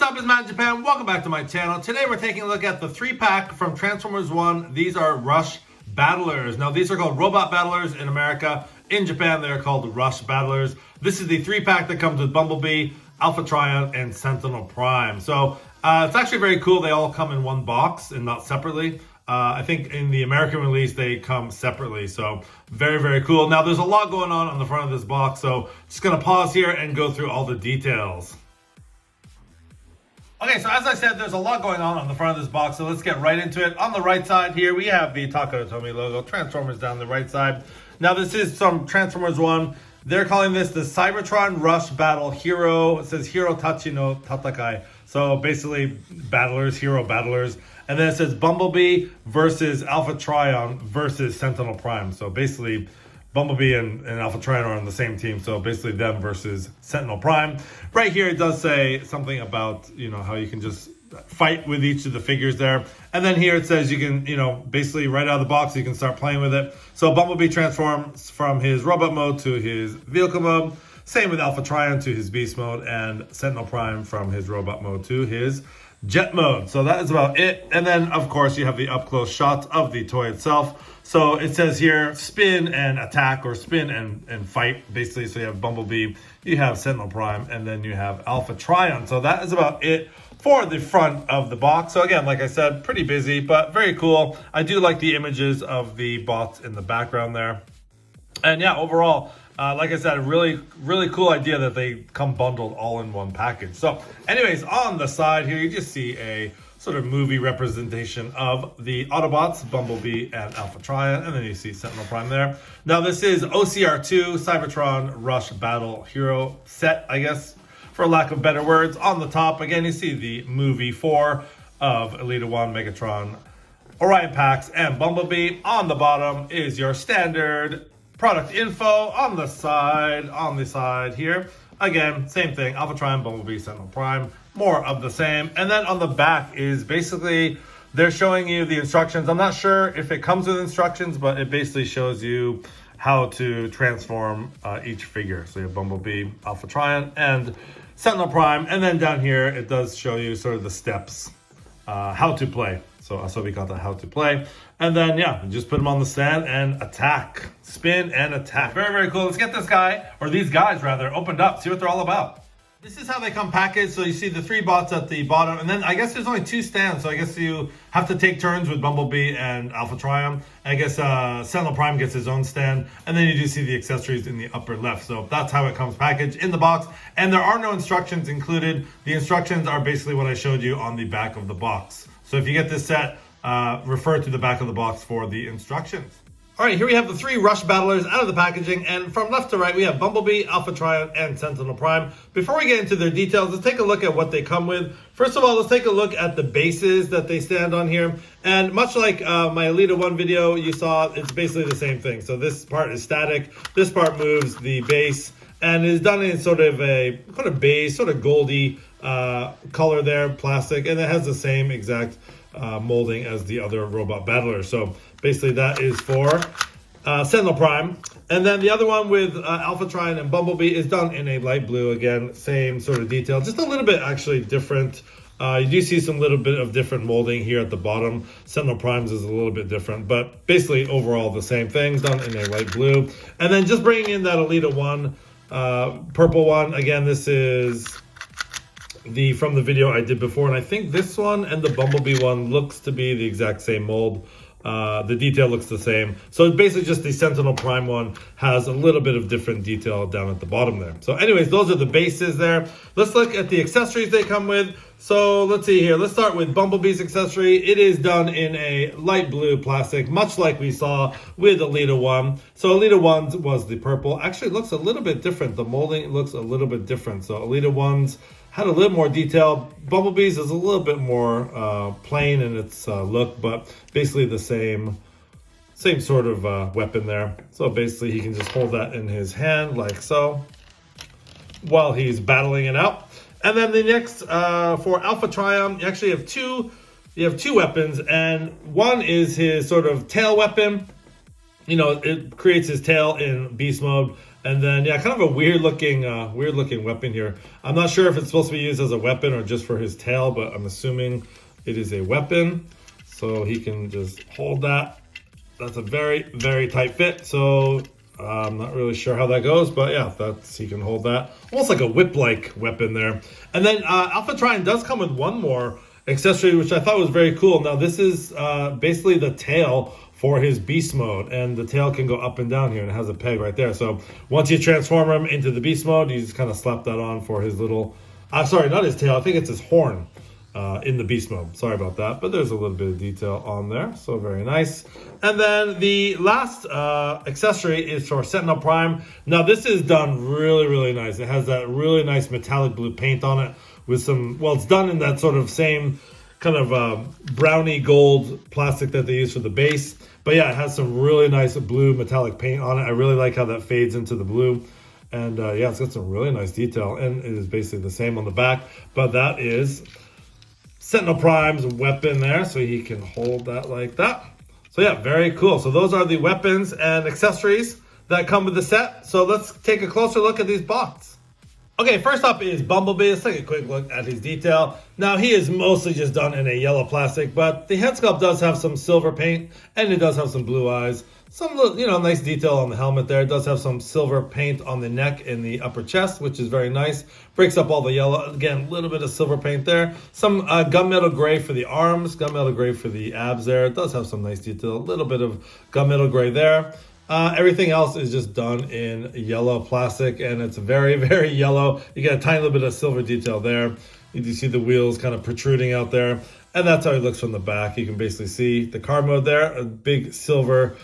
up, it's Matt in Japan. Welcome back to my channel. Today we're taking a look at the 3-pack from Transformers 1. These are Rush Battlers. Now these are called Robot Battlers in America. In Japan they are called Rush Battlers. This is the 3-pack that comes with Bumblebee, Alpha Trion, and Sentinel Prime. So it's actually very cool. They all come in one box and not separately. I think in the American release they come separately, so very, very cool. Now there's a lot going on the front of this box, so just gonna pause here and go through all the details. Okay, so as I said, there's a lot going on the front of this box, so let's get right into it. On the right side here, we have the Takara Tomy logo, Transformers down the right side. Now this is from Transformers 1. They're calling this the Cybertron Rush Battle Hero. It says Hero Tachi no Tatakai. So basically, battlers, hero battlers. And then it says Bumblebee versus Alpha Trion versus Sentinel Prime. So basically, Bumblebee and Alpha Trion are on the same team. So basically them versus Sentinel Prime. Right here, it does say something about, how you can just fight with each of the figures there. And then here it says you can, basically right out of the box, you can start playing with it. So Bumblebee transforms from his robot mode to his vehicle mode. Same with Alpha Trion to his beast mode, and Sentinel Prime from his robot mode to his jet mode. So that is about it. And then of course you have the up close shot of the toy itself. So it says here spin and attack, or spin and fight basically. So you have Bumblebee, you have Sentinel Prime, and then you have Alpha Trion. So that is about it for the front of the box. So again, like I said, pretty busy, but very cool. I do like the images of the bots in the background there. And yeah, overall, like I said, a really, really cool idea that they come bundled all in one package. So anyways, on the side here, you just see a sort of movie representation of the Autobots, Bumblebee and Alpha Trion, and then you see Sentinel Prime there. Now this is OCR2 Cybertron Rush Battle Hero set, I guess, for lack of better words. On the top, again, you see the movie 4 of Elita 1, Megatron, Orion Pax, and Bumblebee. On the bottom is your standard product info. On the side here, again, same thing, Alpha Trion, Bumblebee, Sentinel Prime, more of the same. And then on the back is basically, they're showing you the instructions. I'm not sure if it comes with instructions, but it basically shows you how to transform each figure. So you have Bumblebee, Alpha Trion, and Sentinel Prime. And then down here, it does show you sort of the steps, how to play. So we got the how to play. And then, yeah, just put them on the stand and attack. Spin and attack. Very, very cool. Let's get this guy, or these guys rather, opened up. See what they're all about. This is how they come packaged. So you see the 3 bots at the bottom. And then I guess there's only 2 stands. So I guess you have to take turns with Bumblebee and Alpha Trion. I guess Sentinel Prime gets his own stand. And then you do see the accessories in the upper left. So that's how it comes packaged in the box. And there are no instructions included. The instructions are basically what I showed you on the back of the box. So if you get this set, refer to the back of the box for the instructions. All right, here we have the 3 Rush Battlers out of the packaging, and from left to right, we have Bumblebee, Alpha Trion, and Sentinel Prime. Before we get into their details, let's take a look at what they come with. First of all, let's take a look at the bases that they stand on here. And much like my Elita 1 video you saw, it's basically the same thing. So this part is static, this part moves the base, and is done in sort of a kind of beige, sort of goldy color there, plastic, and it has the same exact molding as the other robot battlers. So basically that is for Sentinel Prime. And then the other one with Alpha Trion and Bumblebee is done in a light blue. Again, same sort of detail, just a little bit actually different. You do see some little bit of different molding here at the bottom. Sentinel Prime's is a little bit different, but basically overall the same things, done in a light blue. And then just bringing in that Elita 1 purple one. Again, this is from the video I did before, and I think this one and the Bumblebee one looks to be the exact same mold. The detail looks the same. So it's basically just the Sentinel Prime one has a little bit of different detail down at the bottom there. So anyways, those are the bases there. Let's look at the accessories they come with. So let's see here. Let's start with Bumblebee's accessory. It is done in a light blue plastic, much like we saw with Elita 1. So Elita 1's was the purple. Actually, it looks a little bit different. The molding looks a little bit different. So Elita 1's had a little more detail. Bumblebee's is a little bit more plain in its look, but basically the same sort of weapon there. So basically he can just hold that in his hand like so while he's battling it out. And then the next for Alpha Trion, you actually have two weapons, and one is his sort of tail weapon. It creates his tail in beast mode. And then, yeah, kind of a weird looking weapon here. I'm not sure if it's supposed to be used as a weapon or just for his tail, but I'm assuming it is a weapon. So he can just hold that. That's a very, very tight fit. So I'm not really sure how that goes, but yeah, he can hold that. Almost like a whip-like weapon there. And then Alpha Trion does come with one more accessory, which I thought was very cool. Now this is basically the tail for his beast mode, and the tail can go up and down here, and it has a peg right there. So once you transform him into the beast mode, you just kind of slap that on for his little, sorry, not his tail, I think it's his horn in the beast mode. Sorry about that, but there's a little bit of detail on there, so very nice. And then the last accessory is for Sentinel Prime. Now this is done really, really nice. It has that really nice metallic blue paint on it with some, well, it's done in that sort of same kind of brownie gold plastic that they use for the base. But yeah, it has some really nice blue metallic paint on it. I really like how that fades into the blue. And yeah, it's got some really nice detail. And it is basically the same on the back. But that is Sentinel Prime's weapon there. So he can hold that like that. So yeah, very cool. So those are the weapons and accessories that come with the set. So let's take a closer look at these bots. Okay, first up is Bumblebee. Let's take a quick look at his detail. Now, he is mostly just done in a yellow plastic, but the head sculpt does have some silver paint, and it does have some blue eyes. Some, nice detail on the helmet there. It does have some silver paint on the neck and the upper chest, which is very nice. Breaks up all the yellow. Again, a little bit of silver paint there. Some gunmetal gray for the arms, gunmetal gray for the abs there. It does have some nice detail. A little bit of gunmetal gray there. Everything else is just done in yellow plastic, and it's very, very yellow. You get a tiny little bit of silver detail there. You can see the wheels kind of protruding out there, and that's how it looks from the back. You can basically see the car mode there, a big silver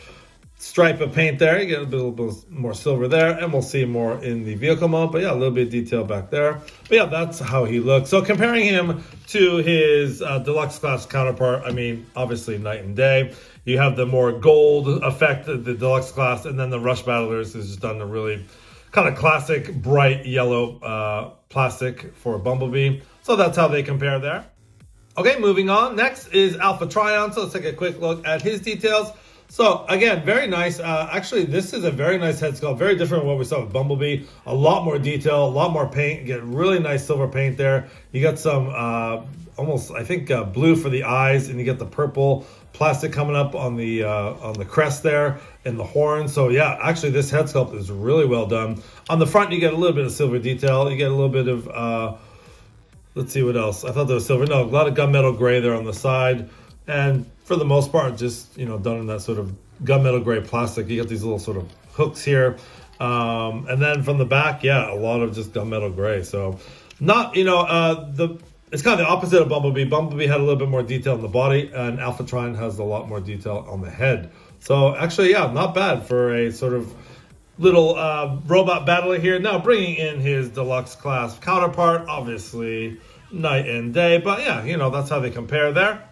stripe of paint there. You get a little bit more silver there, and we'll see more in the vehicle mode. But yeah, a little bit of detail back there. But yeah, that's how he looks. So comparing him to his deluxe class counterpart, I mean, obviously night and day. You have the more gold effect of the deluxe class, and then the Rush Battlers is just done a really kind of classic bright yellow plastic for Bumblebee. So that's how they compare there. Okay, moving on. Next is Alpha Trion. So let's take a quick look at his details. So again, very nice. Actually, this is a very nice head sculpt. Very different from what we saw with Bumblebee. A lot more detail, a lot more paint. You get really nice silver paint there. You got some almost, I think, blue for the eyes, and you get the purple plastic coming up on the crest there and the horn. So yeah, actually this head sculpt is really well done. On the front, you get a little bit of silver detail. You get a little bit of let's see what else. I thought there was silver. No, a lot of gunmetal gray there on the side. And for the most part, just, done in that sort of gunmetal gray plastic. You got these little sort of hooks here. And then from the back, yeah, a lot of just gunmetal gray. So not, it's kind of the opposite of Bumblebee. Bumblebee had a little bit more detail in the body, and Alpha Trion has a lot more detail on the head. So actually, yeah, not bad for a sort of little robot battler here. Now bringing in his deluxe class counterpart, obviously night and day. But yeah, that's how they compare there.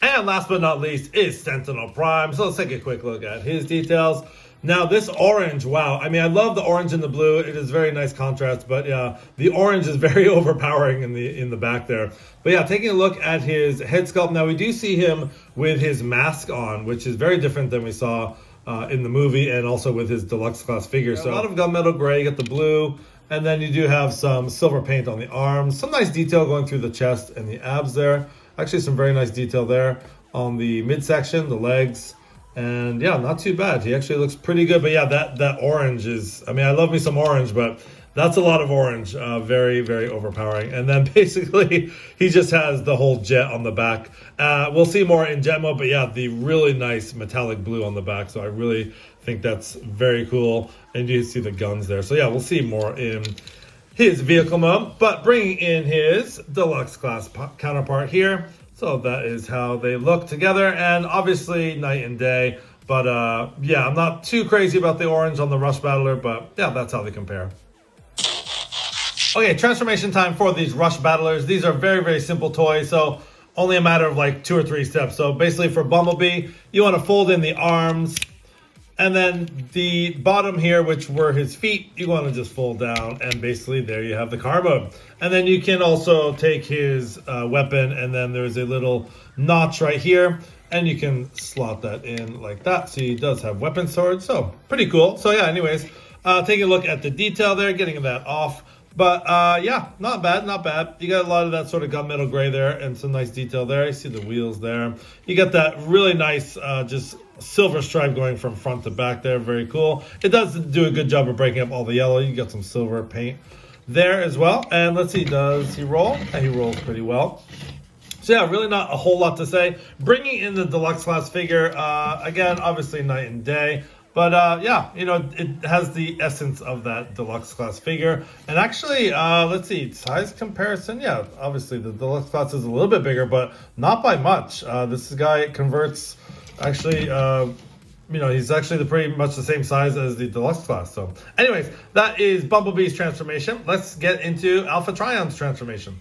And last but not least is Sentinel Prime. So let's take a quick look at his details. Now this orange, wow. I mean, I love the orange and the blue. It is very nice contrast, but yeah, the orange is very overpowering in the back there. But yeah, taking a look at his head sculpt. Now we do see him with his mask on, which is very different than we saw in the movie, and also with his deluxe class figure. So a lot of gunmetal gray, you got the blue, and then you do have some silver paint on the arms. Some nice detail going through the chest and the abs there. Actually, some very nice detail there on the midsection, the legs, and yeah, not too bad. He actually looks pretty good. But yeah, that orange is, I mean, I love me some orange, but that's a lot of orange. Very, very overpowering. And then basically, he just has the whole jet on the back. We'll see more in jet mode, but yeah, the really nice metallic blue on the back. So I really think that's very cool. And you see the guns there. So yeah, we'll see more in his vehicle mode, but bringing in his deluxe class counterpart here. So that is how they look together, and obviously night and day. But yeah, I'm not too crazy about the orange on the Rush Battler, but yeah, that's how they compare. Okay, transformation time for these Rush Battlers. These are very, very simple toys, so only a matter of like 2 or 3 steps. So basically for Bumblebee, you want to fold in the arms, and then the bottom here, which were his feet, you want to just fold down, and basically there you have the car mode. And then you can also take his weapon, and then there's a little notch right here, and you can slot that in like that. So he does have weapon storage, so pretty cool. So yeah, anyways, Taking a look at the detail there, getting that off. But yeah, not bad, not bad. You got a lot of that sort of gunmetal gray there and some nice detail there. You see the wheels there. You got that really nice just silver stripe going from front to back there. Very cool. It does do a good job of breaking up all the yellow. You got some silver paint there as well. And let's see, does he roll? Yeah, he rolls pretty well. So yeah, really not a whole lot to say. Bringing in the deluxe class figure, again, obviously night and day. But yeah, you know, it has the essence of that deluxe class figure. And actually, let's see, size comparison. Yeah, obviously the deluxe class is a little bit bigger, but not by much. This guy converts, actually, you know, he's actually pretty much the same size as the deluxe class. So anyways, that is Bumblebee's transformation. Let's get into Alpha Trion's transformation.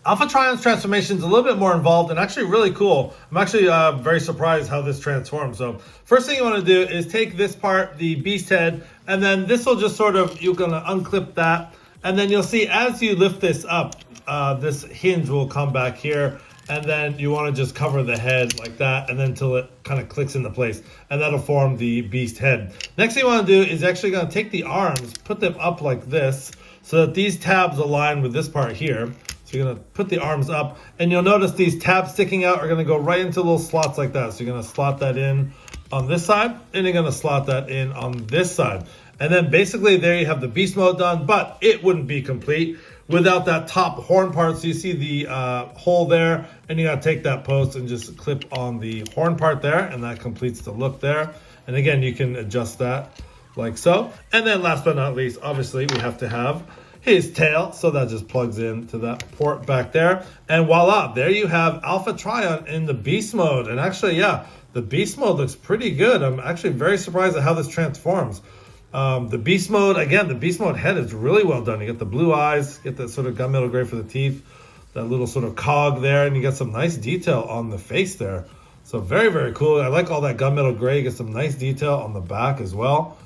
Alpha Trion's transformation is a little bit more involved and actually really cool. I'm actually very surprised how this transforms. So first thing you want to do is take this part, the beast head, and then this will just sort of, you're going to unclip that. And then you'll see as you lift this up, this hinge will come back here. And then you want to just cover the head like that, and then until it kind of clicks into place. And that'll form the beast head. Next thing you want to do is actually going to take the arms, put them up like this, so that these tabs align with this part here. So you're going to put the arms up, and you'll notice these tabs sticking out are going to go right into little slots like that. So you're going to slot that in on this side, and you're going to slot that in on this side. And then basically there you have the beast mode done, but it wouldn't be complete without that top horn part. So you see the hole there, and you got to take that post and just clip on the horn part there, and that completes the look there. And again, you can adjust that like so. And then last but not least, obviously we have to have his tail, so that just plugs into that port back there, and voila, there you have Alpha Trion in the beast mode. And actually, yeah, the beast mode looks pretty good. I'm actually very surprised at how this transforms. The beast mode, again, the beast mode head is really well done. You get the blue eyes, get that sort of gunmetal gray for the teeth, that little sort of cog there, and you get some nice detail on the face there. So very, very cool. I like all that gunmetal gray. You get some nice detail on the back as well.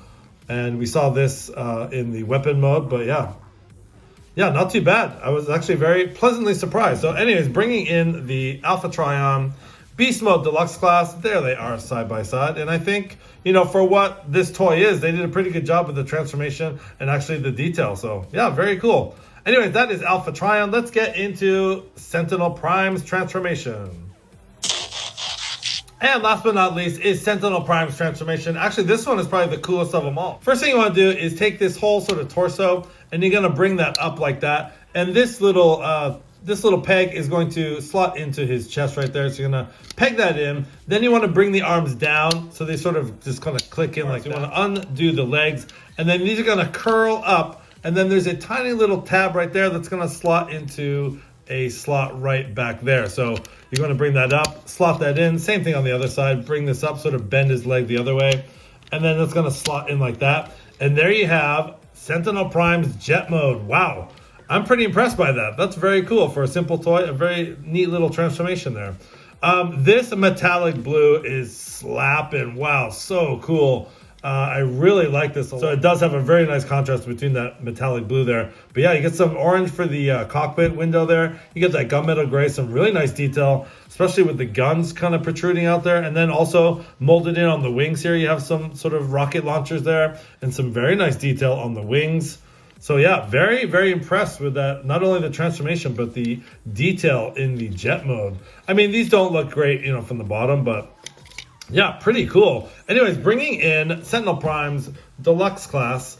And we saw this in the weapon mode, but yeah, not too bad. I was actually very pleasantly surprised. So anyways, bringing in the Alpha Trion Beast Mode Deluxe class, there they are side by side. And I think, you know, for what this toy is, they did a pretty good job with the transformation and actually the detail. So yeah, very cool. Anyways, that is Alpha Trion. Let's get into Sentinel Prime's transformation. And last but not least is Sentinel Prime's transformation. Actually, this one is probably the coolest of them all. First thing you want to do is take this whole sort of torso, and you're going to bring that up like that. And this little peg is going to slot into his chest right there. So you're going to peg that in. Then you want to bring the arms down, so they sort of just kind of click in like that. You want to undo the legs, and then these are going to curl up. And then there's a tiny little tab right there that's going to slot into a slot right back there. So you're going to bring that up, slot that in. Same thing on the other side. Bring this up, sort of bend his leg the other way. And then it's going to slot in like that. And there you have Sentinel Prime's jet mode. Wow. I'm pretty impressed by that. That's very cool for a simple toy. A very neat little transformation there. This metallic blue is slapping. Wow, so cool. I really like this a lot. So it does have a very nice contrast between that metallic blue there. But yeah, you get some orange for the cockpit window there. You get that gunmetal gray, some really nice detail, especially with the guns kind of protruding out there. And then also molded in on the wings here, you have some sort of rocket launchers there and some very nice detail on the wings. So yeah, very, very impressed with that. Not only the transformation, but the detail in the jet mode. I mean, these don't look great, you know, from the bottom, but yeah, pretty cool. Anyways, bringing in Sentinel Prime's Deluxe class.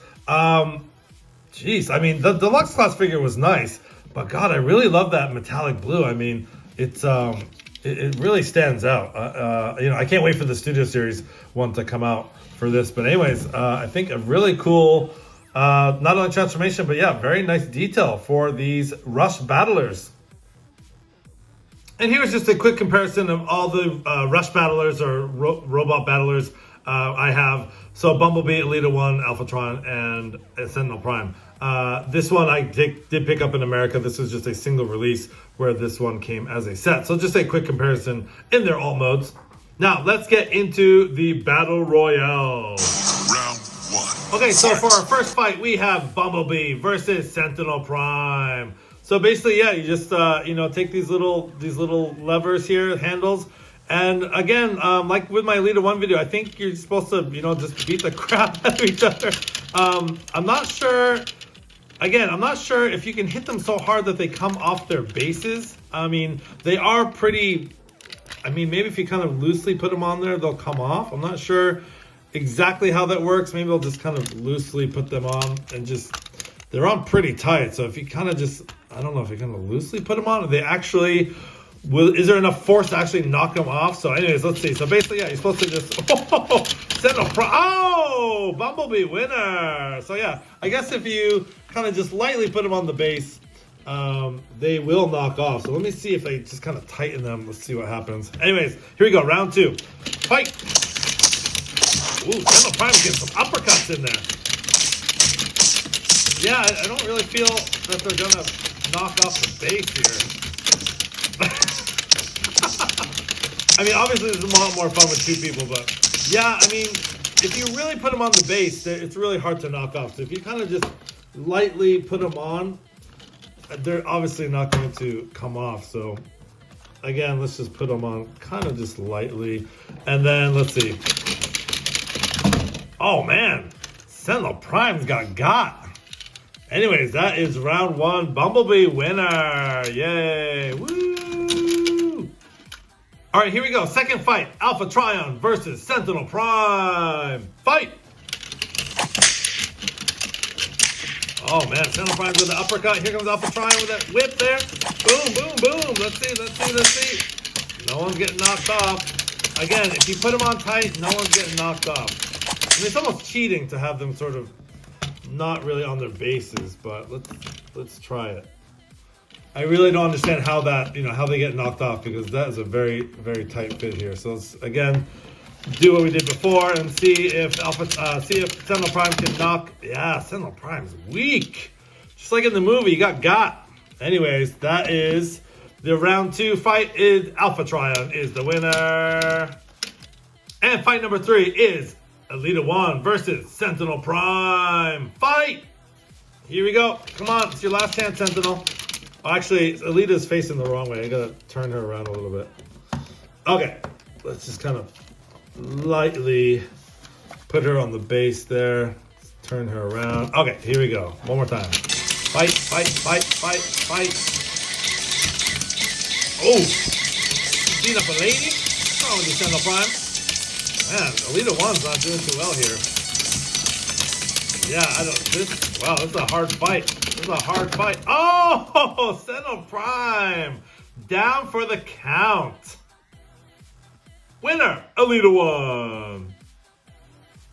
Geez, I mean, the Deluxe class figure was nice, but God, I really love that metallic blue. I mean, it's it really stands out. You know, I can't wait for the Studio Series one to come out for this. But anyways, I think a really cool, not only transformation, but yeah, very nice detail for these Rush Battlers. And here's just a quick comparison of all the Rush Battlers or Robot Battlers I have. So Bumblebee, Elita 1, Alphatron, and Sentinel Prime. This one I did pick up in America. This is just a single release where this one came as a set. So just a quick comparison in their alt modes. Now let's get into the Battle Royale. Round 1. Okay, so for our first fight, we have Bumblebee versus Sentinel Prime. So basically, yeah, you just you know, take these little levers here, handles, And again, like with my Elite 1 video, I think you're supposed to, just beat the crap out of each other. I'm not sure. Again, I'm not sure if you can hit them so hard that they come off their bases. I mean, they are pretty. I mean, maybe if you kind of loosely put them on there, they'll come off. I'm not sure exactly how that works. Maybe I'll just kind of loosely put them on and they're on pretty tight. So if you kind of I don't know if you kind of loosely put them on, they actually. Is there enough force to actually knock them off? So anyways, let's see. So basically, yeah, you're supposed to just send a Bumblebee winner. So yeah, I guess if you kind of just lightly put them on the base, they will knock off. So let me see if I just kind of tighten them. Let's see what happens. Anyways, here we go. Round 2. Fight. Ooh, Sentinel Prime getting some uppercuts in there. Yeah, I don't really feel that they're going to knock off the base here. I mean, obviously, there's a lot more fun with 2 people, but yeah, I mean, if you really put them on the base, it's really hard to knock off. So if you kind of just lightly put them on, they're obviously not going to come off. So again, let's just put them on kind of just lightly. And then let's see. Oh man, Sentinel Prime's got. Anyways, that is round 1. Bumblebee winner. Yay. Woo. All right, here we go. Second fight. Alpha Trion versus Sentinel Prime. Fight. Oh, man. Sentinel Prime with the uppercut. Here comes Alpha Trion with that whip there. Boom, boom, boom. Let's see. No one's getting knocked off. Again, if you put them on tight, no one's getting knocked off. I mean, it's almost cheating to have them sort of not really on their bases, but let's try it. I really don't understand how that, how they get knocked off, because that is a very, very tight fit here. So let's again do what we did before and see if Sentinel Prime can knock. Yeah, Sentinel Prime's weak. Just like in the movie, you got. Anyways, that is the round 2 fight. Is Alpha Trion is the winner. And fight number 3 is Elite 1 versus Sentinel Prime. Fight! Here we go. Come on, it's your last chance, Sentinel. Actually, Alita's facing the wrong way. I gotta turn her around a little bit. Okay, let's just kind of lightly put her on the base there. Let's turn her around. Okay, here we go. One more time. Fight. Oh, beat up a lady? What's wrong with you, Sentinel Prime? Man, Elite 1's not doing too well here. Yeah, wow, this is a hard fight. Oh, Sentinel Prime down for the count. Winner, Elite 1.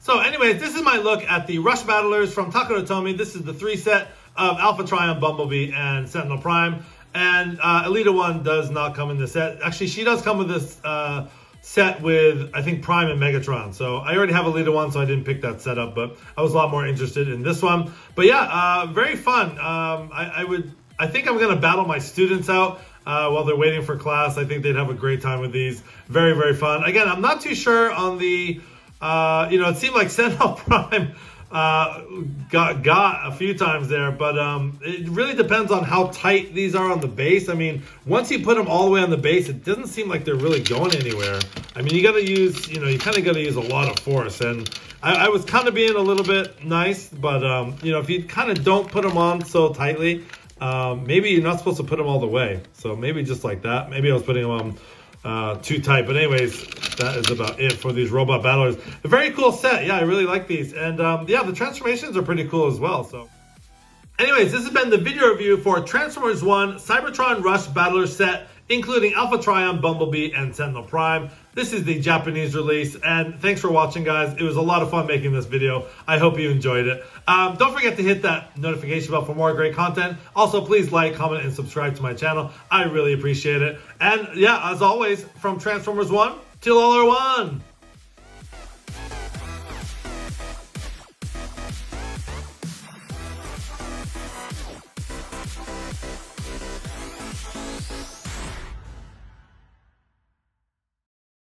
So anyways, this is my look at the Rush Battlers from Takara Tomy. This is the 3 set of Alpha Trion, Bumblebee, and Sentinel Prime. And Elite 1 does not come in this set. Actually, she does come with this set with, I think, Prime and Megatron. So I already have Elite 1, so I didn't pick that setup, but I was a lot more interested in this one. But yeah, very fun. I think I'm going to battle my students out while they're waiting for class. I think they'd have a great time with these. Very, very fun. Again, I'm not too sure on the, it seemed like Sentinel Prime got a few times there, but it really depends on how tight these are on the base. I mean, once you put them all the way on the base, it doesn't seem like they're really going anywhere. I mean, you got to use, you kind of got to use a lot of force, and I was kind of being a little bit nice, but if you kind of don't put them on so tightly, maybe you're not supposed to put them all the way. So maybe just like that. Maybe I was putting them on too tight. But anyways, that is about it for these robot battlers. A very cool set. Yeah, I really like these. And yeah, the transformations are pretty cool as well. So anyways, this has been the video review for Transformers 1 Cybertron Rush Battler set, including Alpha Trion, Bumblebee, and Sentinel Prime. This is the Japanese release, and thanks for watching, guys. It was a lot of fun making this video. I hope you enjoyed it. Don't forget to hit that notification bell for more great content. Also, please like, comment, and subscribe to my channel. I really appreciate it. And yeah, as always, from Transformers 1 till all are one.